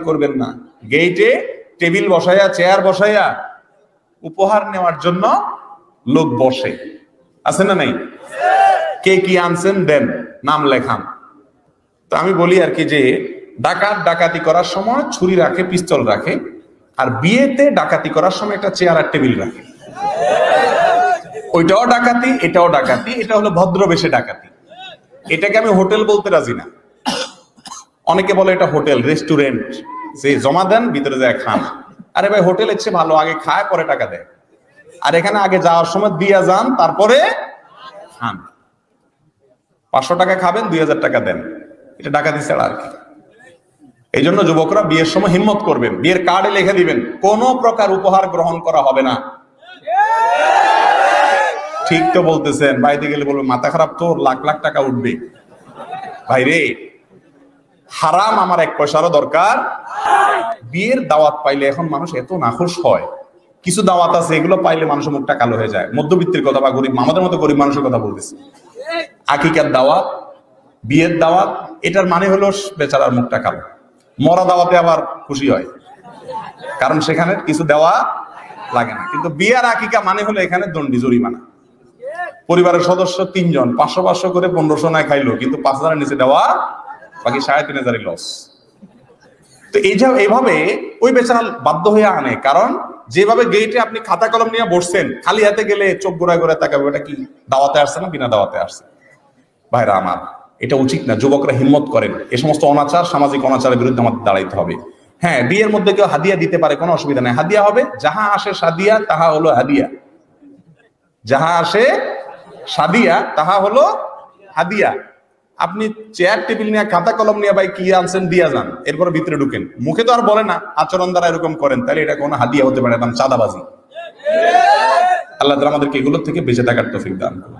করবেন না। গেইটে টেবিল বসাইয়া, চেয়ার বসাইয়া উপহার নেওয়ার জন্য লোক বসে, আছে না নাই? কে কি আনছেন দেন, নাম লেখান। তো আমি বলি আর কি যে ডাকাতি করার সময় ছুরি রাখে, পিস্তল রাখে, আর বিয়েতে ডাকাতি করার সময় একটা চেয়ার আর টেবিল রাখে। ওইটাও ডাকাতি, এটাও ডাকাতি। এটা হলো ভদ্রবেশে ডাকাতি। এটাকে আমি হোটেল বলতে রাজি না। অনেকে বলে এটা হোটেল, রেস্টুরেন্ট, যে জমা দেন ভিতরে যায় খান। আরে ভাই, হোটেলের চেয়ে ভালো আগে খায় পরে টাকা দেয়, আর এখানে আগে যাওয়ার সময় দিয়া যান তারপরে খান। 500 টাকা খাবেন, 2000 টাকা দেন। এটা ডাকাতি ছাড়া আর কি। এই জন্য যুবকরা বিয়ের সময় হিম্মত করবেন, বিয়ের কার্ডে লিখে দিবেন কোন প্রকার উপহার গ্রহণ করা হবে না। ঠিক তো বলতেছেন, বাইরে গেলে বলবে মাথা খারাপ, তোর লাখ লাখ টাকা উঠবে। ভাইরে, হারাম আমার 1 পয়সারও দরকার। বিয়ের দাওয়াত পাইলে এখন মানুষ এত নাখোশ হয়। কিছু দাওয়াত আছে এগুলো পাইলে মানুষের মুখটা কালো হয়ে যায়। মধ্যবিত্তের কথা বা গরিব, আমাদের মতো গরিব মানুষের কথা বলতেছি। আকিকার দাওয়াত, বিয়ের দাওয়াত, এটার মানে হলো বেচারার মুখটা কালো। মরা দাওয়াতে আবার খুশি হয়, কারণ সেখানে কিছু দেওয়া লাগে না। কিন্তু বিয়ার আকিকা মানে হলো এখানে দণ্ডি, জরিমানা। পরিবারের সদস্য 3 জন, 500 করে 1500 না খাইলো, কিন্তু 5000 নিচে দেওয়া, বাকি 3500 লস। তো এইভাবে ওই বেচারা বাধ্য হয়ে আনে। কারণ যেভাবে গেটে আপনি খাতা কলম নিয়ে বসছেন, খালি হাতে গেলে চোখ গোড়ায় গোড়ায় তাকাবে, এটা কি দাওয়াতে আসছে না বিনা দাওয়াতে আসছে? ভাইরা আমার, এটা উচিত না। যুবকরা হিম্মত করেন, এ সমস্ত অনাচার, সামাজিক অনাচারের বিরুদ্ধে আমাদের দাঁড়াইতে হবে। হ্যাঁ, বিয়ের মধ্যে কেউ হাদিয়া দিতে পারে, কোনো অসুবিধা নেই। হাদিয়া হবে, যাহা আসে সাদিয়া তাহা হলো হাদিয়া। যাহা আসে সাদিয়া তাহা হলো হাদিয়া। আপনি চেয়ার টেবিল নিয়ে, খাতা কলম নিয়ে ভাই কি আনছেন দিয়া যান, এরপর ভিতরে ঢুকেন। মুখে তো আর বলে না, আচরণ দ্বারা এরকম করেন, তাহলে এটা কোনো হাদিয়া হতে পারে না, চাঁদাবাজি। আল্লাহ তাআলা আমাদেরকে এগুলোর থেকে বেঁচে থাকার তৌফিক দান করুন।